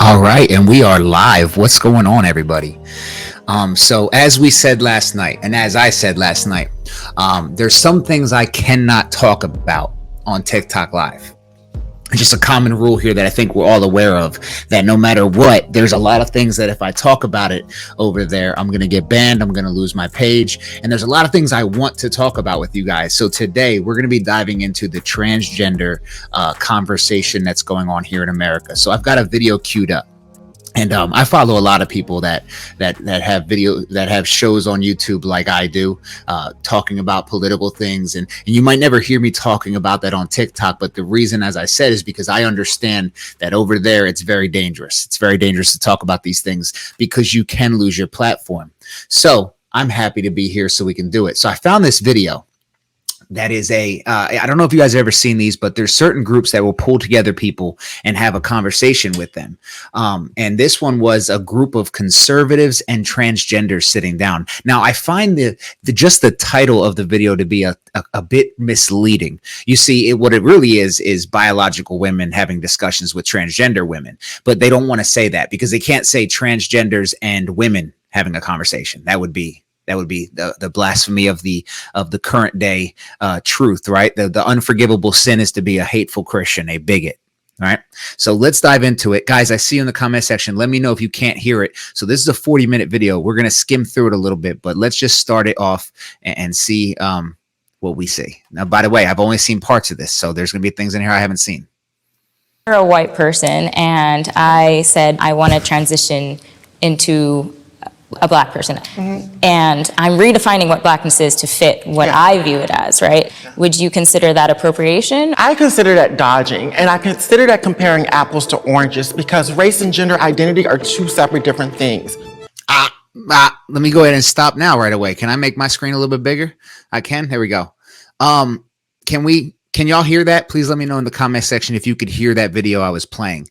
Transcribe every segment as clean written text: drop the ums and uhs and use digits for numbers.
All right, and we are live. What's going on, everybody? So as we said last night, and as I said last night, there's some things I cannot talk about on TikTok Live. It's just a common rule here that I think we're all aware of, that no matter what, there's a lot of things that if I talk about it over there, I'm going to get banned, I'm going to lose my page, and there's a lot of things I want to talk about with you guys. So today we're going to be diving into the transgender conversation that's going on here in America. So I've got a video queued up. And I follow a lot of people that have shows on YouTube like I do, talking about political things, and you might never hear me talking about that on TikTok. But the reason, as I said, is because I understand that over there it's very dangerous. It's very dangerous to talk about these things because you can lose your platform. So I'm happy to be here so we can do it. So I found this video. That is I don't know if you guys have ever seen these, but there's certain groups that will pull together people and have a conversation with them. And this one was a group of conservatives and transgenders sitting down. Now, I find just the title of the video to be a bit misleading. You see, what it really is biological women having discussions with transgender women, but they don't want to say that because they can't say transgenders and women having a conversation. That would be the blasphemy of the current day truth, right? The unforgivable sin is to be a hateful Christian, a bigot. All right. So let's dive into it. Guys, I see you in the comment section. Let me know if you can't hear it. So this is a 40-minute video. We're going to skim through it a little bit, but let's just start it off and see what we see. Now, by the way, I've only seen parts of this, so there's going to be things in here I haven't seen. You're a white person, and I said I want to transition into a black person. Mm-hmm. And I'm redefining what blackness is to fit what I view it as, right? Would you consider that appropriation? I consider that dodging, and I consider that comparing apples to oranges because race and gender identity are two separate different things. Let me go ahead and stop now right away. Can I make my screen a little bit bigger? I can. There we go. Can y'all hear that? Please let me know in the comment section if you could hear that video I was playing.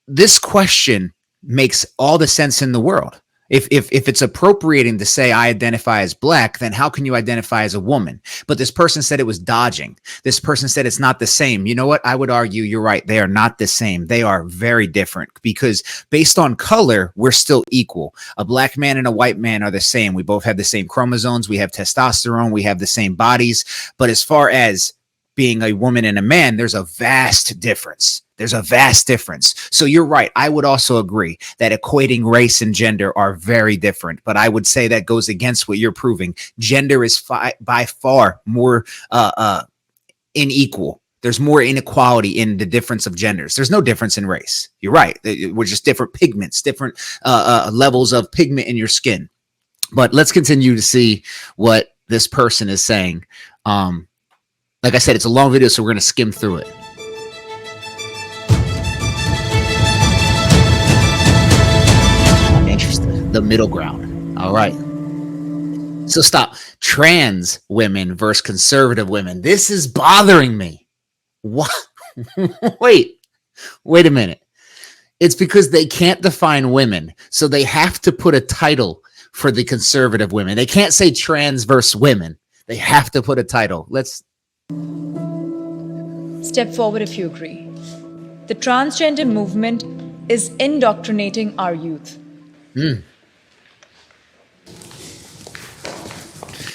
This question makes all the sense in the world. If it's appropriating to say I identify as black, then how can you identify as a woman? But this person said it was dodging. This person said it's not the same. You know what? I would argue you're right. They are not the same. They are very different because based on color, we're still equal. A black man and a white man are the same. We both have the same chromosomes. We have testosterone. We have the same bodies. But as far as being a woman and a man, there's a vast difference. There's a vast difference. So you're right. I would also agree that equating race and gender are very different, but I would say that goes against what you're proving. Gender is by far more unequal. There's more inequality in the difference of genders. There's no difference in race. You're right. We're just different pigments, different levels of pigment in your skin. But let's continue to see what this person is saying. Like I said, it's a long video, so we're going to skim through it. The middle ground. All right. So stop. Trans women versus conservative women. This is bothering me. What? Wait a minute. It's because they can't define women. So they have to put a title for the conservative women. They can't say trans versus women. They have to put a title. Let's step forward if you agree. The transgender movement is indoctrinating our youth.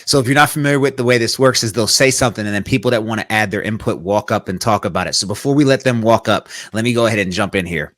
So if you're not familiar with the way this works, is they'll say something and then people that want to add their input walk up and talk about it. So before we let them walk up, let me go ahead and jump in here.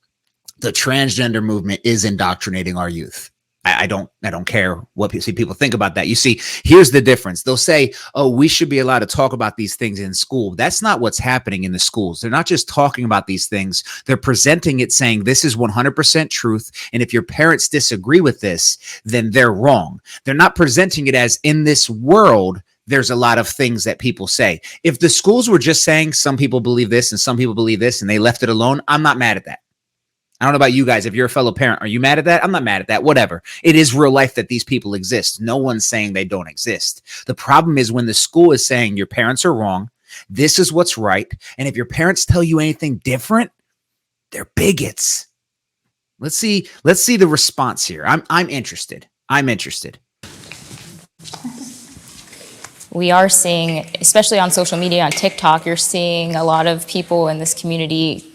The transgender movement is indoctrinating our youth. I don't care what people think about that. You see, here's the difference. They'll say, oh, we should be allowed to talk about these things in school. That's not what's happening in the schools. They're not just talking about these things. They're presenting it saying this is 100% truth. And if your parents disagree with this, then they're wrong. They're not presenting it as in this world, there's a lot of things that people say. If the schools were just saying some people believe this and some people believe this and they left it alone, I'm not mad at that. I don't know about you guys. If you're a fellow parent, are you mad at that? I'm not mad at that. Whatever. It is real life that these people exist. No one's saying they don't exist. The problem is when the school is saying your parents are wrong. This is what's right. And if your parents tell you anything different, they're bigots. Let's see the response here. I'm interested. We are seeing, especially on social media, on TikTok, you're seeing a lot of people in this community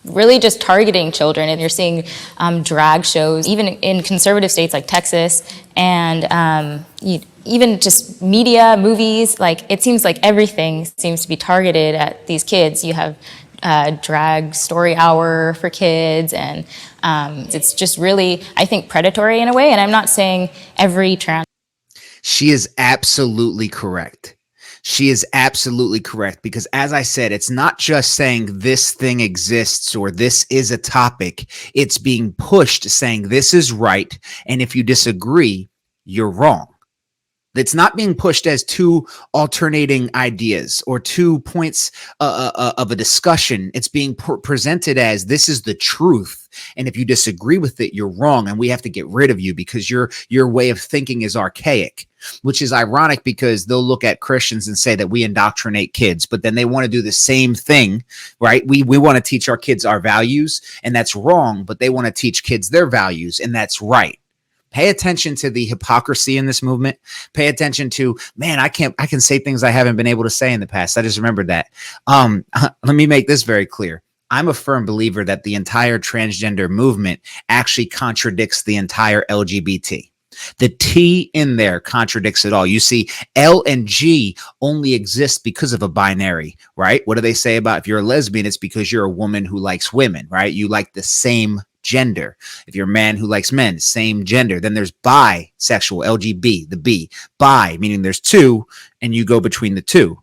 really just targeting children. And you're seeing drag shows, even in conservative states like Texas, and even just media, movies. Like, it seems like everything seems to be targeted at these kids. You have drag story hour for kids, and it's just really, I think, predatory in a way. And I'm not saying every trans. She is absolutely correct. She is absolutely correct, because as I said, it's not just saying this thing exists or this is a topic. It's being pushed saying this is right, and if you disagree, you're wrong. It's not being pushed as two alternating ideas or 2 points of a discussion. It's being presented as this is the truth, and if you disagree with it, you're wrong, and we have to get rid of you because your way of thinking is archaic. Which is ironic, because they'll look at Christians and say that we indoctrinate kids, but then they want to do the same thing, right? We want to teach our kids our values, and that's wrong, but they want to teach kids their values, and that's right. Pay attention to the hypocrisy in this movement. Pay attention to, man, I can say things I haven't been able to say in the past. I just remembered that. Let me make this very clear. I'm a firm believer that the entire transgender movement actually contradicts the entire LGBT. The T in there contradicts it all. You see, L and G only exist because of a binary, right? What do they say about if you're a lesbian? It's because you're a woman who likes women, right? You like the same gender. If you're a man who likes men, same gender. Then there's bisexual, LGB, the B. Bi, meaning there's two, and you go between the two.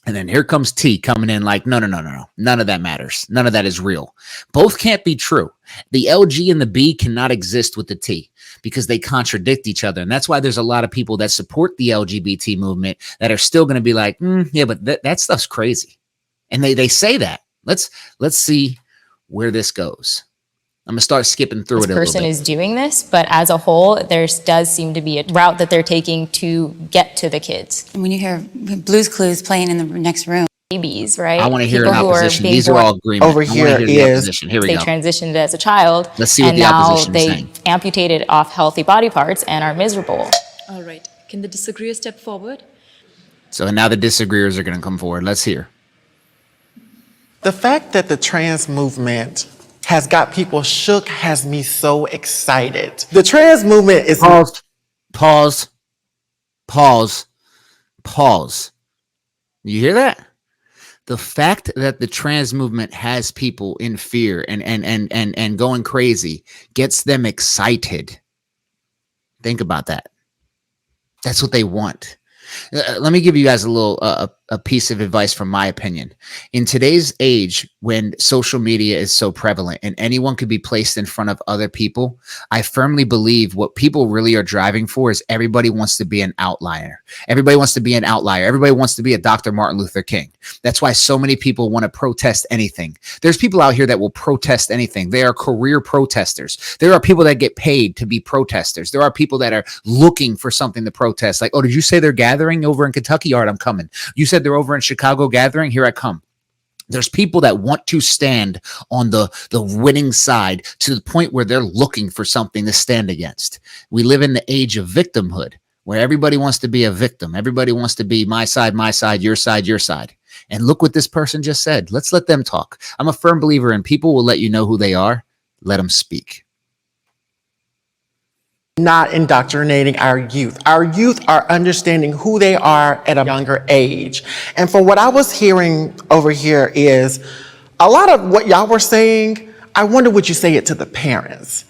And then here comes T coming in like, no. None of that matters. None of that is real. Both can't be true. The LG and the B cannot exist with the T because they contradict each other. And that's why there's a lot of people that support the LGBT movement that are still going to be like, yeah, but that stuff's crazy. And they say that. Let's see where this goes. I'm going to start skipping through it a little bit. This person is doing this, but as a whole, there does seem to be a route that they're taking to get to the kids. And when you hear Blue's Clues playing in the next room. Babies, right? I want to hear an People opposition. These are all agreement. Over here is Here we they go. transitioned as a child, Let's see what and the now opposition is they saying. amputated off healthy body parts and are miserable. All right. Can the disagreeer step forward? So now the disagreeers are going to come forward. Let's hear. The fact that the trans movement has got people shook has me so excited. The trans movement is... Pause. You hear that? The fact that the trans movement has people in fear and going crazy gets them excited. Think about that. That's what they want. Let me give you guys a little a piece of advice from my opinion. In today's age, when social media is so prevalent and anyone could be placed in front of other people, I firmly believe what people really are driving for is everybody wants to be an outlier. Everybody wants to be an outlier. Everybody wants to be a Dr. Martin Luther King. That's why so many people want to protest anything. There's people out here that will protest anything. They are career protesters. There are people that get paid to be protesters. There are people that are looking for something to protest. Like, oh, did you say they're gathering over in Kentucky? All right, I'm coming. You said they're over in Chicago gathering. Here I come. There's people that want to stand on the winning side to the point where they're looking for something to stand against. We live in the age of victimhood, where everybody wants to be a victim. Everybody wants to be my side, your side, your side. And look what this person just said. Let's let them talk. I'm a firm believer in people will let you know who they are. Let them speak. Not indoctrinating our youth. Our youth are understanding who they are at a younger age. And from what I was hearing over here is a lot of what y'all were saying, I wonder would you say it to the parents?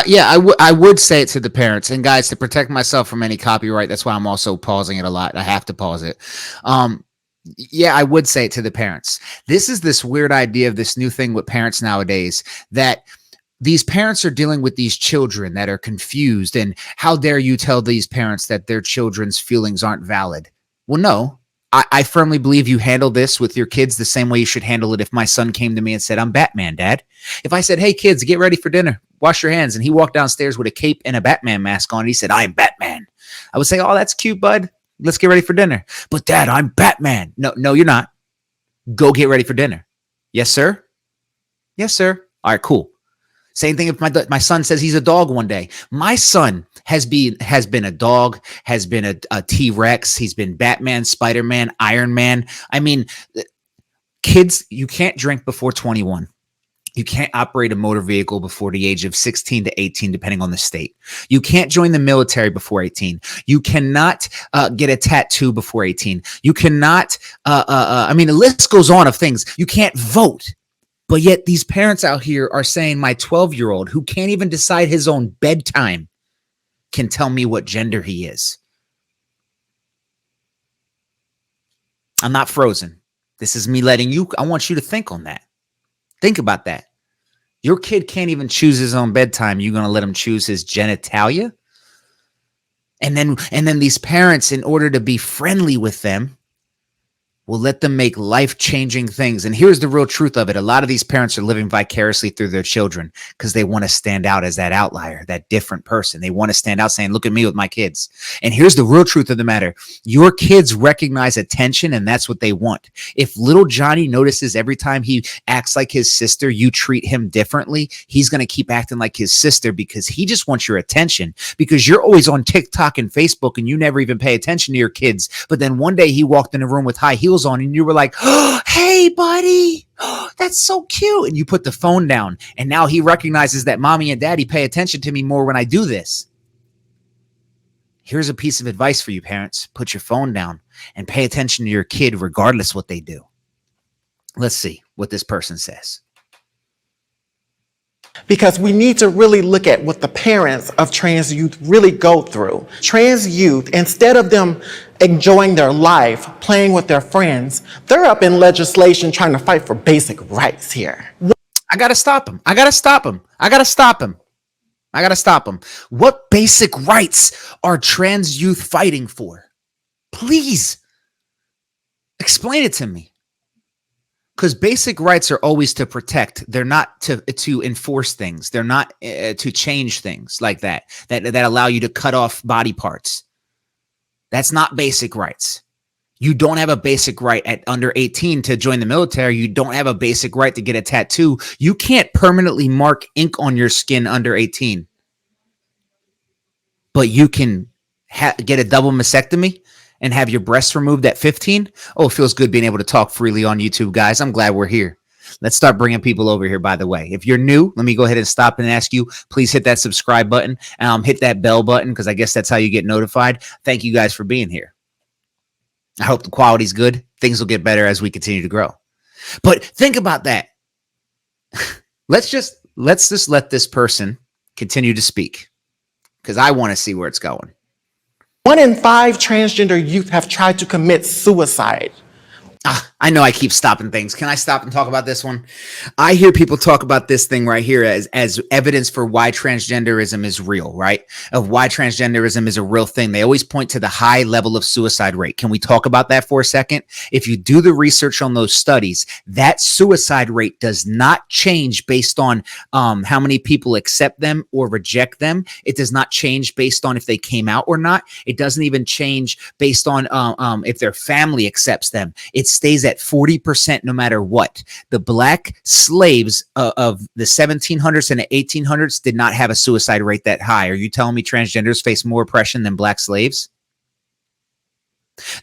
Yeah, I would say it to the parents. And guys, to protect myself from any copyright, that's why I'm also pausing it a lot. I have to pause it. Yeah, I would say it to the parents. This is this weird idea of this new thing with parents nowadays, that these parents are dealing with these children that are confused. And how dare you tell these parents that their children's feelings aren't valid? Well, no, I firmly believe you handle this with your kids the same way you should handle it if my son came to me and said, I'm Batman, Dad. If I said, hey, kids, get ready for dinner, wash your hands, and he walked downstairs with a cape and a Batman mask on, and he said, I'm Batman, I would say, oh, that's cute, bud. Let's get ready for dinner. But Dad, I'm Batman. No, you're not. Go get ready for dinner. Yes, sir. Yes, sir. All right, cool. Same thing if my son says he's a dog one day. My son has been a dog, has been a T-Rex. He's been Batman, Spider-Man, Iron Man. I mean, kids, you can't drink before 21. You can't operate a motor vehicle before the age of 16 to 18, depending on the state. You can't join the military before 18. You cannot get a tattoo before 18. You cannot, I mean, the list goes on of things. You can't vote. But yet these parents out here are saying my 12-year-old who can't even decide his own bedtime can tell me what gender he is. I'm not frozen. This is me letting you, I want you to think on that. Think about that. Your kid can't even choose his own bedtime. You're going to let him choose his genitalia? And then these parents, in order to be friendly with them, will let them make life-changing things. And here's the real truth of it. A lot of these parents are living vicariously through their children because they want to stand out as that outlier, that different person. They want to stand out saying, look at me with my kids. And here's the real truth of the matter. Your kids recognize attention, and that's what they want. If little Johnny notices every time he acts like his sister, you treat him differently, he's going to keep acting like his sister because he just wants your attention, because you're always on TikTok and Facebook and you never even pay attention to your kids. But then one day he walked in the room with high heels on and you were like, oh, hey, buddy, oh, that's so cute. And you put the phone down, and now he recognizes that mommy and daddy pay attention to me more when I do this. Here's a piece of advice for you parents. Put your phone down and pay attention to your kid regardless what they do. Let's see what this person says. Because we need to really look at what the parents of trans youth really go through. Trans youth, instead of them enjoying their life, playing with their friends, they're up in legislation trying to fight for basic rights here. I got to stop him. I got to stop him. I got to stop him. I got to stop him. What basic rights are trans youth fighting for? Please explain it to me. Because basic rights are always to protect. They're not to enforce things. They're not to change things like that allow you to cut off body parts. That's not basic rights. You don't have a basic right at under 18 to join the military. You don't have a basic right to get a tattoo. You can't permanently mark ink on your skin under 18. But you can get a double mastectomy and have your breasts removed at 15. Oh, it feels good being able to talk freely on YouTube, guys. I'm glad we're here. Let's start bringing people over here, by the way. If you're new, let me go ahead and stop and ask you, please hit that subscribe button. Hit that bell button, because I guess that's how you get notified. Thank you guys for being here. I hope the quality's good. Things will get better as we continue to grow. But think about that. Let's just let this person continue to speak, because I want to see where it's going. 1 in 5 transgender youth have tried to commit suicide. I know I keep stopping things. Can I stop and talk about this one? I hear people talk about this thing right here as evidence for why transgenderism is real, right? Of why transgenderism is a real thing. They always point to the high level of suicide rate. Can we talk about that for a second? If you do the research on those studies, that suicide rate does not change based on how many people accept them or reject them. It does not change based on if they came out or not. It doesn't even change based on if their family accepts them. It stays at 40% no matter what. The black slaves of the 1700s and the 1800s did not have a suicide rate that high. Are you telling me transgenders face more oppression than black slaves?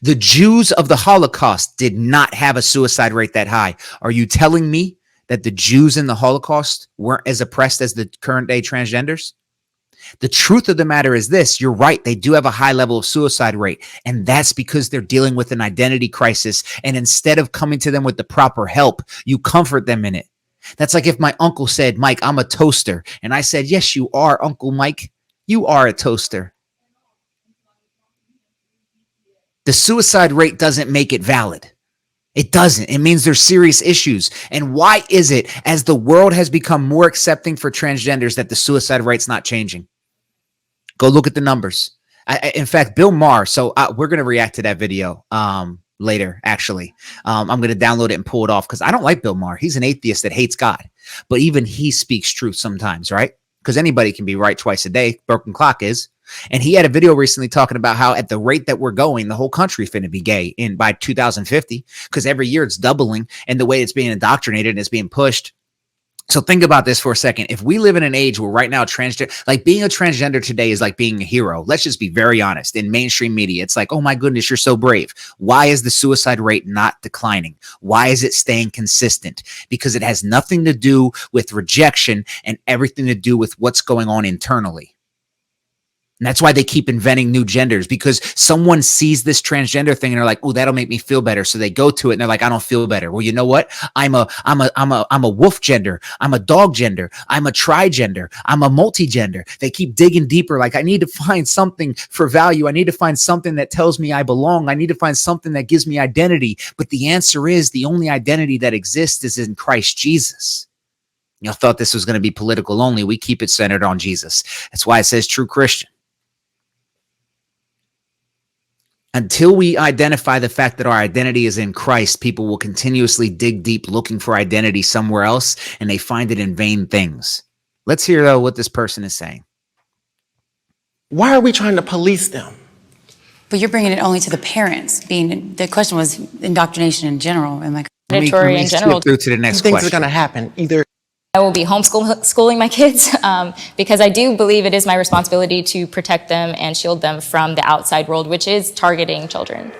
The Jews of the Holocaust did not have a suicide rate that high. Are you telling me that the Jews in the Holocaust weren't as oppressed as the current day transgenders? The truth of the matter is this: you're right, they do have a high level of suicide rate, and that's because they're dealing with an identity crisis, and instead of coming to them with the proper help, you comfort them in it. That's like if my uncle said, Mike, I'm a toaster, and I said, yes, you are, Uncle Mike, you are a toaster. The suicide rate doesn't make it valid. It doesn't. It means there's serious issues. And why is it, as the world has become more accepting for transgenders, that the suicide rate's not changing? Go look at the numbers. In fact, Bill Maher, so we're going to react to that video later, actually. I'm going to download it and pull it off because I don't like Bill Maher. He's an atheist that hates God. But even he speaks truth sometimes, right? Because anybody can be right twice a day. Broken clock is. And he had a video recently talking about how at the rate that we're going, the whole country is going to be gay by 2050, because every year it's doubling. And the way it's being indoctrinated and it's being pushed, So think about this for a second. If we live in an age where right now transgender, like being a transgender today is like being a hero. Let's just be very honest. In mainstream media, it's like, oh my goodness, you're so brave. Why is the suicide rate not declining? Why is it staying consistent? Because it has nothing to do with rejection and everything to do with what's going on internally. And that's why they keep inventing new genders, because someone sees this transgender thing and they're like, oh, that'll make me feel better. So they go to it and they're like, I don't feel better. Well, you know what? I'm a wolf gender. I'm a dog gender. I'm a trigender. I'm a multi-gender. They keep digging deeper. Like, I need to find something for value. I need to find something that tells me I belong. I need to find something that gives me identity. But the answer is the only identity that exists is in Christ Jesus. You know, thought this was going to be political only. We keep it centered on Jesus. That's why it says true Christian. Until we identify the fact that our identity is in Christ, people will continuously dig deep looking for identity somewhere else, and they find it in vain things. Let's hear, though, what this person is saying. Why are we trying to police them? But you're bringing it only to the parents. The question was indoctrination in general. And like, Let me skip through to the next Things question. are going to happen. Either I will be homeschooling my kids because I do believe it is my responsibility to protect them and shield them from the outside world, which is targeting children.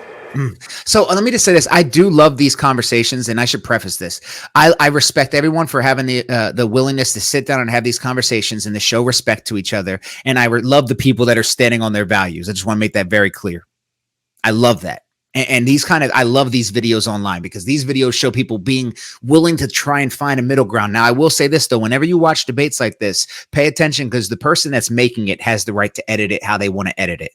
So let me just say this. I do love these conversations, and I should preface this. I respect everyone for having the willingness to sit down and have these conversations and to show respect to each other. And I love the people that are standing on their values. I just want to make that very clear. I love that. And I love these videos online because these videos show people being willing to try and find a middle ground. Now, I will say this, though, whenever you watch debates like this, pay attention because the person that's making it has the right to edit it how they want to edit it.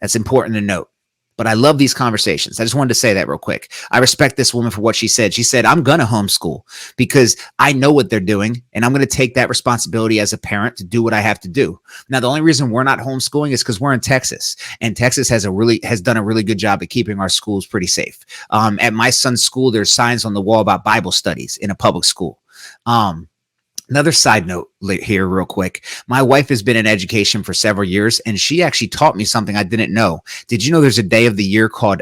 That's important to note. But I love these conversations. I just wanted to say that real quick. I respect this woman for what she said. She said, I'm going to homeschool because I know what they're doing, and I'm going to take that responsibility as a parent to do what I have to do. Now, the only reason we're not homeschooling is because we're in Texas, and Texas has done a really good job at keeping our schools pretty safe. At my son's school, there's signs on the wall about Bible studies in a public school. Another side note here real quick. My wife has been in education for several years, and she actually taught me something I didn't know. Did you know there's a day of the year called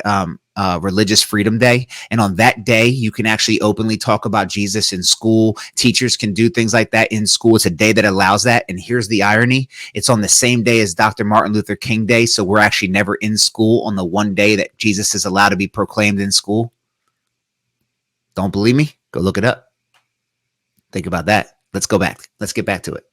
Religious Freedom Day? And on that day, you can actually openly talk about Jesus in school. Teachers can do things like that in school. It's a day that allows that. And here's the irony. It's on the same day as Dr. Martin Luther King Day. So we're actually never in school on the one day that Jesus is allowed to be proclaimed in school. Don't believe me? Go look it up. Think about that. Let's go back. Let's get back to it.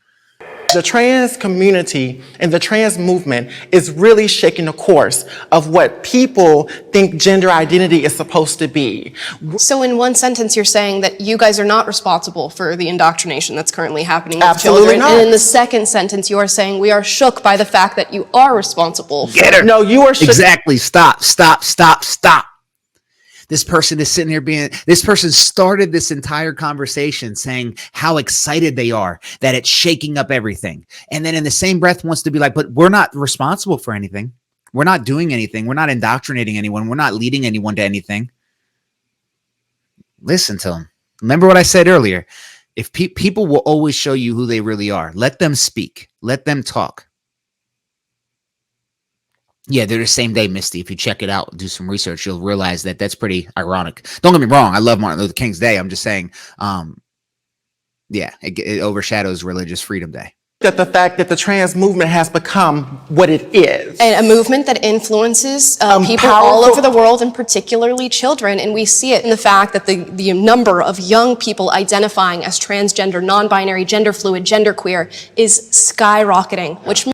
the trans community and the trans movement is really shaking the course of what people think gender identity is supposed to be. So in one sentence, you're saying that you guys are not responsible for the indoctrination that's currently happening with Absolutely children. not. And in the second sentence, you are saying we are shook by the fact that you are responsible. Get her. No, you are shook. Exactly. Stop. This person is sitting here this person started this entire conversation saying how excited they are that it's shaking up everything. And then in the same breath wants to be like, but we're not responsible for anything. We're not doing anything. We're not indoctrinating anyone. We're not leading anyone to anything. Listen to them. Remember what I said earlier. If people will always show you who they really are, let them speak. Let them talk. Yeah, they're the same day, Misty. If you check it out, do some research, you'll realize that that's pretty ironic. Don't get me wrong. I love Martin Luther King's Day. I'm just saying, it overshadows Religious Freedom Day. That the fact that the trans movement has become what it is. And a movement that influences people all over the world, and particularly children. And we see it in the fact that the number of young people identifying as transgender, non-binary, gender fluid, genderqueer is skyrocketing, which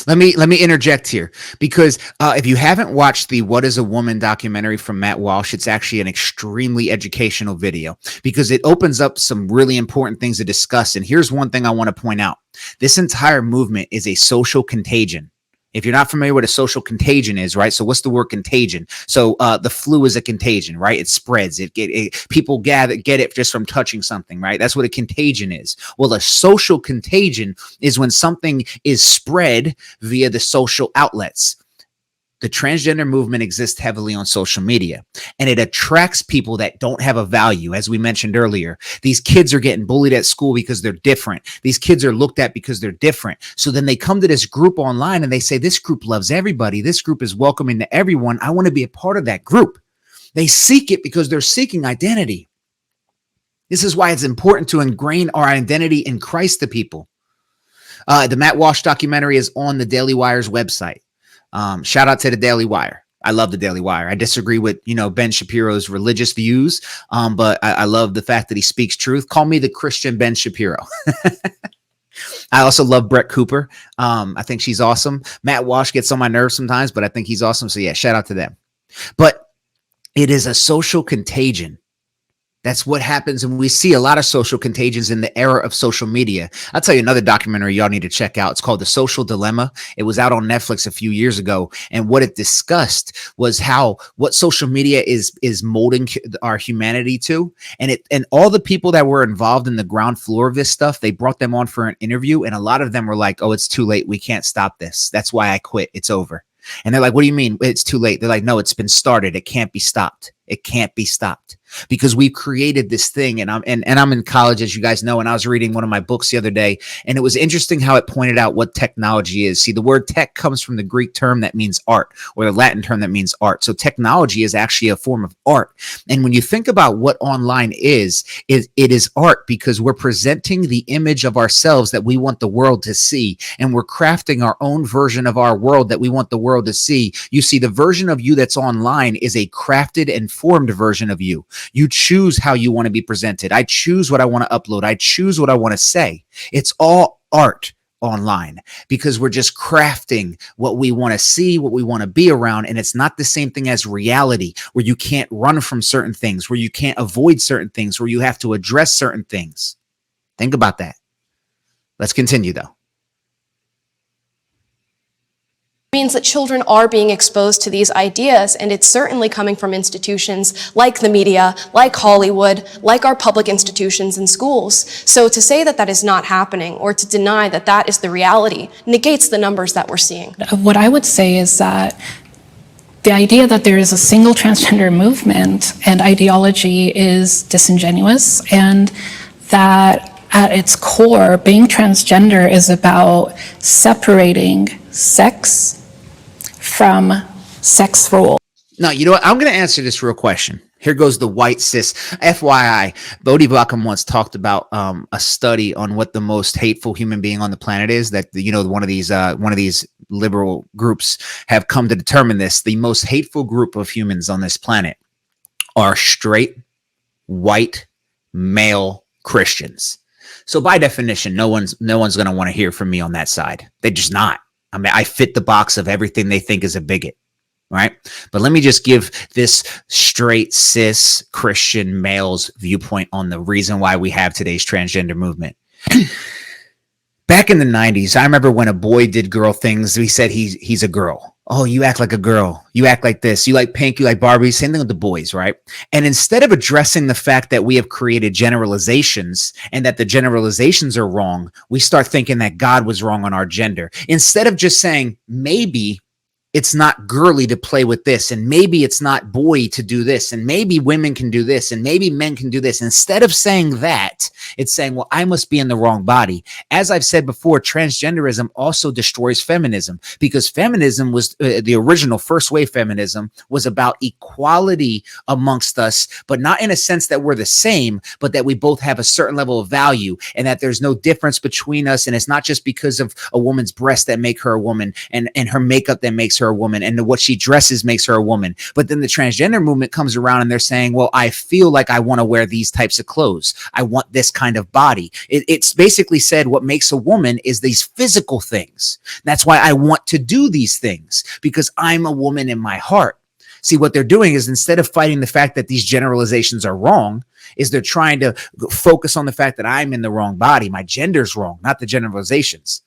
Let me interject here, because if you haven't watched the What is a Woman documentary from Matt Walsh, it's actually an extremely educational video because it opens up some really important things to discuss. And here's one thing I want to point out. This entire movement is a social contagion. If you're not familiar with what a social contagion is, right? So what's the word contagion? So the flu is a contagion, right? It spreads. People get it just from touching something, right? That's what a contagion is. Well, a social contagion is when something is spread via the social outlets. The transgender movement exists heavily on social media, and it attracts people that don't have a value. As we mentioned earlier, these kids are getting bullied at school because they're different. These kids are looked at because they're different. So then they come to this group online and they say, this group loves everybody. This group is welcoming to everyone. I want to be a part of that group. They seek it because they're seeking identity. This is why it's important to ingrain our identity in Christ to people. The Matt Walsh documentary is on the Daily Wire's website. Shout out to the Daily Wire. I love the Daily Wire. I disagree with, Ben Shapiro's religious views, but I love the fact that he speaks truth. Call me the Christian Ben Shapiro. I also love Brett Cooper. I think she's awesome. Matt Walsh gets on my nerves sometimes, but I think he's awesome. So yeah, shout out to them. But it is a social contagion. That's what happens, and we see a lot of social contagions in the era of social media. I'll tell you another documentary y'all need to check out. It's called The Social Dilemma. It was out on Netflix a few years ago, and what it discussed was what social media is molding our humanity to, and all the people that were involved in the ground floor of this stuff, they brought them on for an interview, and a lot of them were like, "Oh, it's too late. We can't stop this. That's why I quit. It's over." And they're like, "What do you mean it's too late?" They're like, "No, it's been started. It can't be stopped. It can't be stopped because we've created this thing." And I'm in college, as you guys know, and I was reading one of my books the other day, and it was interesting how it pointed out what technology is. See, the word tech comes from the Greek term that means art, or the Latin term that means art. So technology is actually a form of art. And when you think about what online is, it is art because we're presenting the image of ourselves that we want the world to see, and we're crafting our own version of our world that we want the world to see. You see, the version of you that's online is a crafted and formed version of you. You choose how you want to be presented. I choose what I want to upload. I choose what I want to say. It's all art online because we're just crafting what we want to see, what we want to be around. And it's not the same thing as reality, where you can't run from certain things, where you can't avoid certain things, where you have to address certain things. Think about that. Let's continue though. Means that children are being exposed to these ideas, and it's certainly coming from institutions like the media, like Hollywood, like our public institutions and schools. So to say that that is not happening, or to deny that that is the reality, negates the numbers that we're seeing. What I would say is that the idea that there is a single transgender movement and ideology is disingenuous, and that at its core, being transgender is about separating sex from sex role. No, you know what? I'm going to answer this real question. Here goes the white cis. FYI, Bodhi Blackham once talked about a study on what the most hateful human being on the planet is. That one of these liberal groups have come to determine this. The most hateful group of humans on this planet are straight, white, male Christians. So by definition, no one's going to want to hear from me on that side. They're just not. I mean, I fit the box of everything they think is a bigot, right? But let me just give this straight cis Christian male's viewpoint on the reason why we have today's transgender movement. Back in the 90s, I remember when a boy did girl things, we said he's a girl. Oh, you act like a girl. You act like this. You like pink. You like Barbie. Same thing with the boys, right? And instead of addressing the fact that we have created generalizations and that the generalizations are wrong, we start thinking that God was wrong on our gender. Instead of just saying, maybe it's not girly to play with this, and maybe it's not boy to do this, and maybe women can do this, and maybe men can do this. Instead of saying that, it's saying, well, I must be in the wrong body. As I've said before, transgenderism also destroys feminism, because feminism was the original first wave feminism was about equality amongst us, but not in a sense that we're the same, but that we both have a certain level of value and that there's no difference between us. And it's not just because of a woman's breasts that make her a woman and her makeup that makes her a woman and what she dresses makes her a woman. But then the transgender movement comes around and they're saying, well, I feel like I want to wear these types of clothes. I want this kind of body. It's basically said what makes a woman is these physical things. That's why I want to do these things, because I'm a woman in my heart. See, what they're doing is, instead of fighting the fact that these generalizations are wrong, is they're trying to focus on the fact that I'm in the wrong body. My gender's wrong, not the generalizations.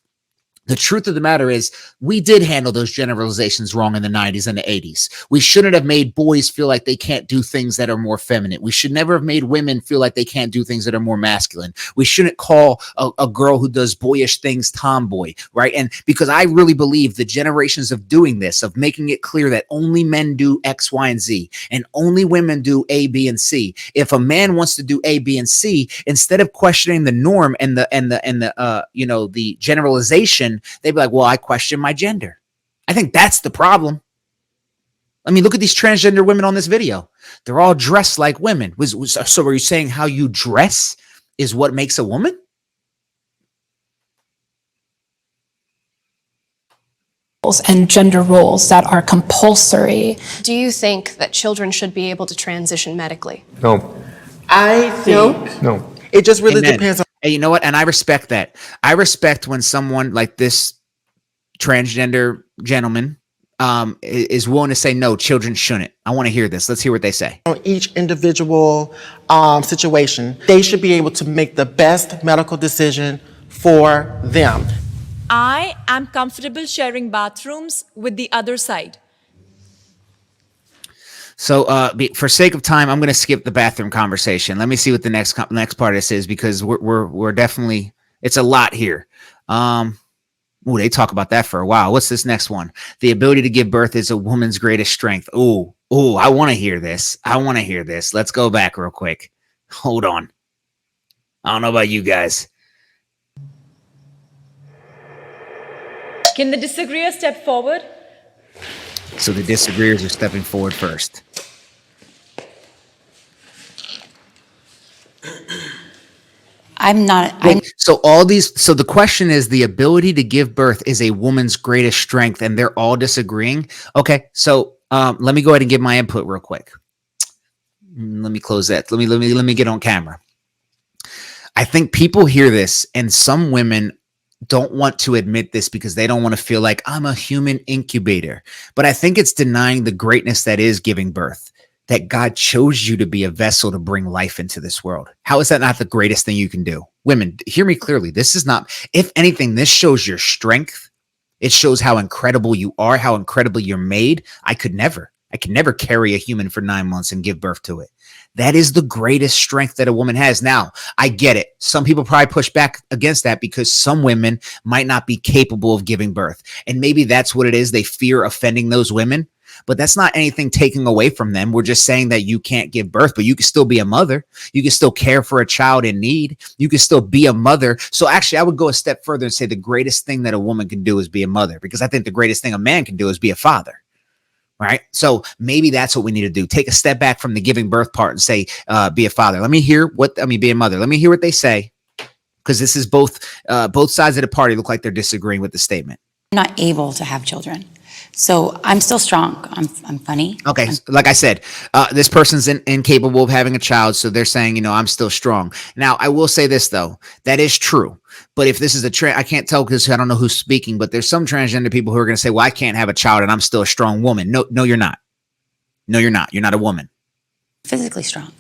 The truth of the matter is, we did handle those generalizations wrong in the 90s and the 80s. We shouldn't have made boys feel like they can't do things that are more feminine. We should never have made women feel like they can't do things that are more masculine. We shouldn't call a girl who does boyish things tomboy, right? And because I really believe the generations of doing this, of making it clear that only men do X, Y, and Z, and only women do A, B, and C. If a man wants to do A, B, and C, instead of questioning the norm and the generalization, they'd be like, well, I question my gender. I think that's the problem. I mean, look at these transgender women on this video. They're all dressed like women. So are you saying how you dress is what makes a woman? And gender roles that are compulsory. Do you think that children should be able to transition medically? No. I think No. it just really Amen. depends on. Hey, you know what? And I respect that. I respect when someone like this transgender gentleman is willing to say, no, children shouldn't. I want to hear this. Let's hear what they say. On each individual situation, they should be able to make the best medical decision for them. I am comfortable sharing bathrooms with the other side. So for sake of time, I'm going to skip the bathroom conversation. Let me see what the next part of this is, because we're definitely, it's a lot here. They talk about that for a while. What's this next one? The ability to give birth is a woman's greatest strength. Oh, I want to hear this. Let's go back real quick. Hold on. I don't know about you guys. Can the disagreeer step forward? So the disagreeers are stepping forward first. So the question is, the ability to give birth is a woman's greatest strength, and they're all disagreeing. Okay, so let me go ahead and give my input real quick. Let me close that. Let me get on camera. I think people hear this, and some women don't want to admit this because they don't want to feel like I'm a human incubator. But I think it's denying the greatness that is giving birth, that God chose you to be a vessel to bring life into this world. How is that not the greatest thing you can do? Women, hear me clearly. This is not, if anything, this shows your strength. It shows how incredible you are, how incredibly you're made. I could never carry a human for 9 months and give birth to it. That is the greatest strength that a woman has. Now, I get it. Some people probably push back against that because some women might not be capable of giving birth. And maybe that's what it is. They fear offending those women. But that's not anything taking away from them. We're just saying that you can't give birth, but you can still be a mother. You can still care for a child in need. You can still be a mother. So actually, I would go a step further and say the greatest thing that a woman can do is be a mother, because I think the greatest thing a man can do is be a father. Right. So maybe that's what we need to do. Take a step back from the giving birth part and say, be a father. Be a mother. Let me hear what they say. Because this is both sides of the party look like they're disagreeing with the statement. I'm not able to have children. So I'm still strong. I'm funny. Okay. Like I said, this person's incapable of having a child. So they're saying, I'm still strong. Now, I will say this, though. That is true. But if this is I can't tell because I don't know who's speaking, but there's some transgender people who are going to say, well, I can't have a child and I'm still a strong woman. No, you're not. No, you're not. You're not a woman. Physically strong.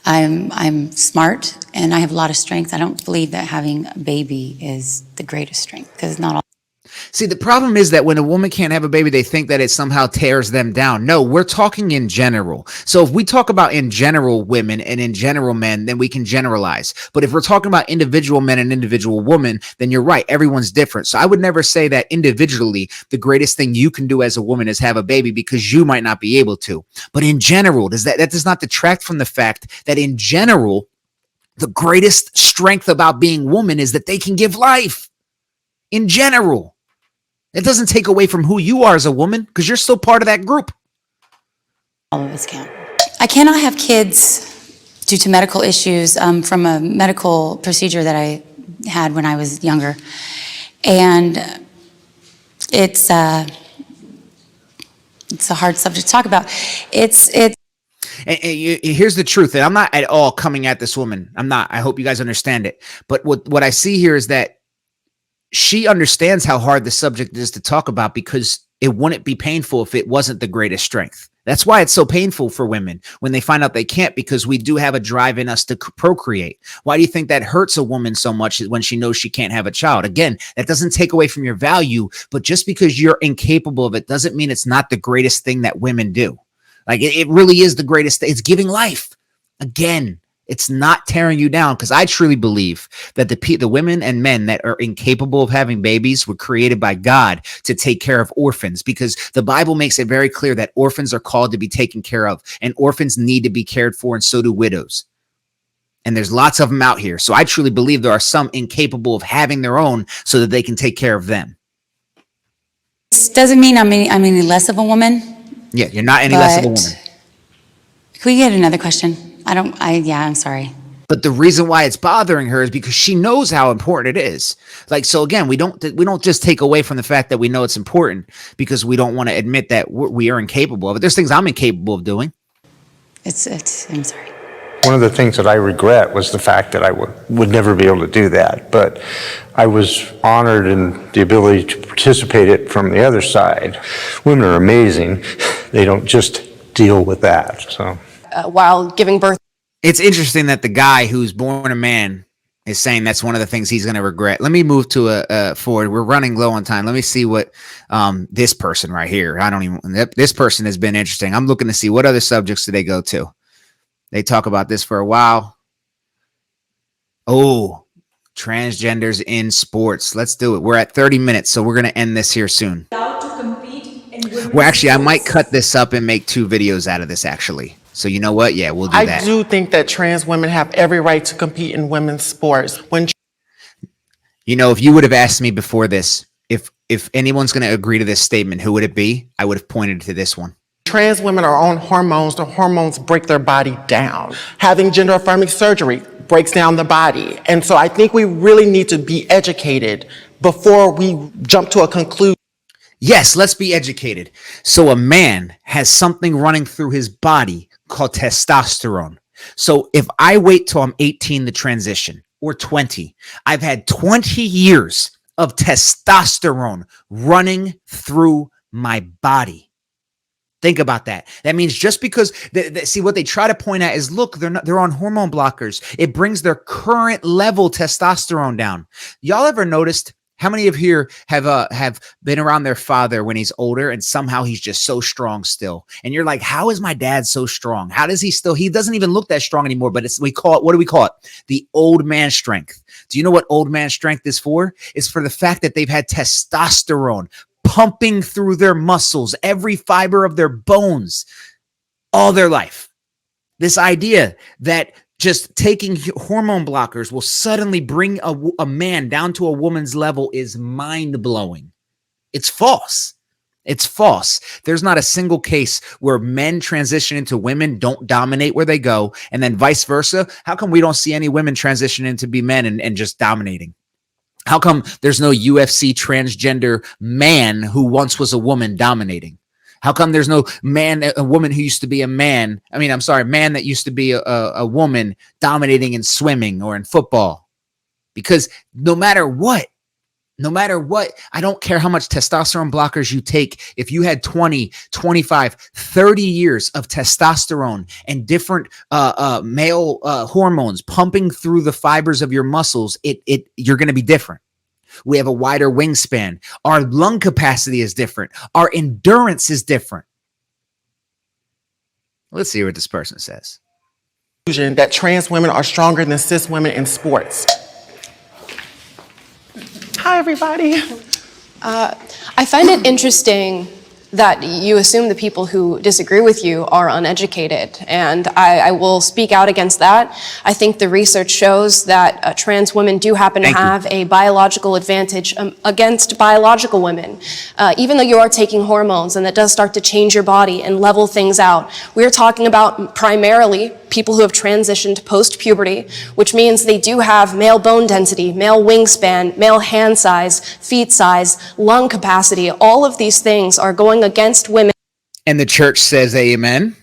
I'm smart and I have a lot of strength. I don't believe that having a baby is the greatest strength, because not all. See, the problem is that when a woman can't have a baby, they think that it somehow tears them down. No, we're talking in general. So if we talk about in general women and in general men, then we can generalize. But if we're talking about individual men and individual women, then you're right. Everyone's different. So I would never say that individually, the greatest thing you can do as a woman is have a baby, because you might not be able to. But in general, that does not detract from the fact that in general, the greatest strength about being woman is that they can give life. In general. It doesn't take away from who you are as a woman, because you're still part of that group. All of us count. I cannot have kids due to medical issues from a medical procedure that I had when I was younger. And it's a hard subject to talk about. And here's the truth, and I'm not at all coming at this woman. I'm not. I hope you guys understand it. But what I see here is that she understands how hard the subject is to talk about, because it wouldn't be painful if it wasn't the greatest strength. That's why it's so painful for women when they find out they can't, because we do have a drive in us to procreate. Why do you think that hurts a woman so much when she knows she can't have a child? Again, that doesn't take away from your value, but just because you're incapable of it doesn't mean it's not the greatest thing that women do. Like it really is the greatest thing. It's giving life. Again, it's not tearing you down, because I truly believe that the women and men that are incapable of having babies were created by God to take care of orphans, because the Bible makes it very clear that orphans are called to be taken care of, and orphans need to be cared for, and so do widows. And there's lots of them out here. So I truly believe there are some incapable of having their own so that they can take care of them. this doesn't mean I'm any less of a woman. Yeah, you're not any less of a woman. Can we get another question? I'm sorry. But the reason why it's bothering her is because she knows how important it is. Like, so again, we don't just take away from the fact that we know it's important because we don't want to admit that we are incapable of it. There's things I'm incapable of doing. I'm sorry. One of the things that I regret was the fact that I would never be able to do that. But I was honored in the ability to participate it from the other side. Women are amazing. They don't just deal with that. So While giving birth. It's interesting that the guy who's born a man is saying that's one of the things he's going to regret. Let me move to a forward. We're running low on time. Let me see what this person right here. This person has been interesting. I'm looking to see what other subjects do they go to. They talk about this for a while. Oh, transgenders in sports. Let's do it. We're at 30 minutes, so we're going to end this here soon. Well, actually, I might cut this up and make 2 videos out of this, actually. So you know what? Yeah, we'll do that. I do think that trans women have every right to compete in women's sports. If you would have asked me before this, if anyone's going to agree to this statement, who would it be? I would have pointed to this one. Trans women are on hormones. The hormones break their body down. Having gender affirming surgery breaks down the body. And so I think we really need to be educated before we jump to a conclusion. Yes, let's be educated. So a man has something running through his body called testosterone. So if I wait till I'm 18 to transition or 20, I've had 20 years of testosterone running through my body. Think about that. That means just because see what they try to point at is, look, they're on hormone blockers. It brings their current level testosterone down. Y'all ever noticed how many of here have been around their father when he's older and somehow he's just so strong still? And you're like, how is my dad so strong? How does he still? He doesn't even look that strong anymore. But what do we call it? The old man strength. Do you know what old man strength is for? It's for the fact that they've had testosterone pumping through their muscles, every fiber of their bones, all their life. This idea that just taking hormone blockers will suddenly bring a man down to a woman's level is mind-blowing. It's false. It's false. There's not a single case where men transition into women, don't dominate where they go, and then vice versa. How come we don't see any women transition into be men and just dominating? How come there's no UFC transgender man who once was a woman dominating? How come there's no a woman who used to be a man? Man that used to be a woman dominating in swimming or in football? Because no matter what, I don't care how much testosterone blockers you take. If you had 20, 25, 30 years of testosterone and different male hormones pumping through the fibers of your muscles, you're going to be different. We have a wider wingspan. Our lung capacity is different. Our endurance is different. Let's see what this person says. That trans women are stronger than cis women in sports. Hi, everybody. I find it interesting that you assume the people who disagree with you are uneducated, and I will speak out against that. I think the research shows that trans women do happen to have a biological advantage against biological women. Even though you are taking hormones, and that does start to change your body and level things out, we're talking about primarily people who have transitioned post-puberty, which means they do have male bone density, male wingspan, male hand size, feet size, lung capacity. All of these things are going against women. And the church says amen.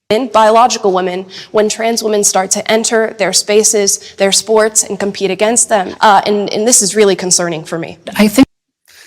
Biological women, when trans women start to enter their spaces, their sports, and compete against them. And this is really concerning for me. I think.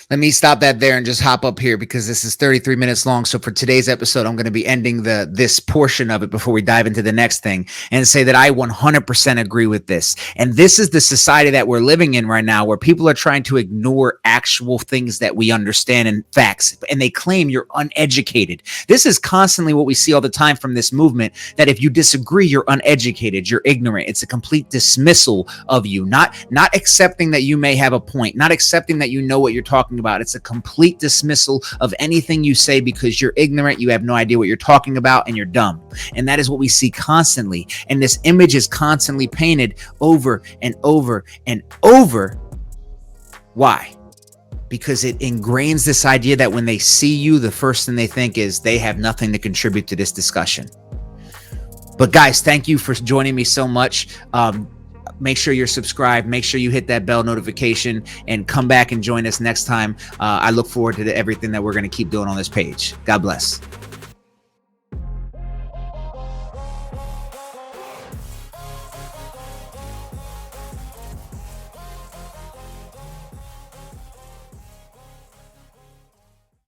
Let me stop that there and just hop up here because this is 33 minutes long. So for today's episode, I'm going to be ending this portion of it before we dive into the next thing and say that I 100% agree with this. And this is the society that we're living in right now, where people are trying to ignore actual things that we understand and facts, and they claim you're uneducated. This is constantly what we see all the time from this movement, that if you disagree, you're uneducated, you're ignorant. It's a complete dismissal of you, not accepting that you may have a point, not accepting that you know what you're talking about. It's a complete dismissal of anything you say because you're ignorant, you have no idea what you're talking about, and you're dumb. And that is what we see constantly. And this image is constantly painted over and over and over. Why? because it ingrains this idea that when they see you, the first thing they think is they have nothing to contribute to this discussion. But guys, thank you for joining me so much. Make sure you're subscribed. Make sure you hit that bell notification and come back and join us next time. I look forward to everything that we're going to keep doing on this page. God bless.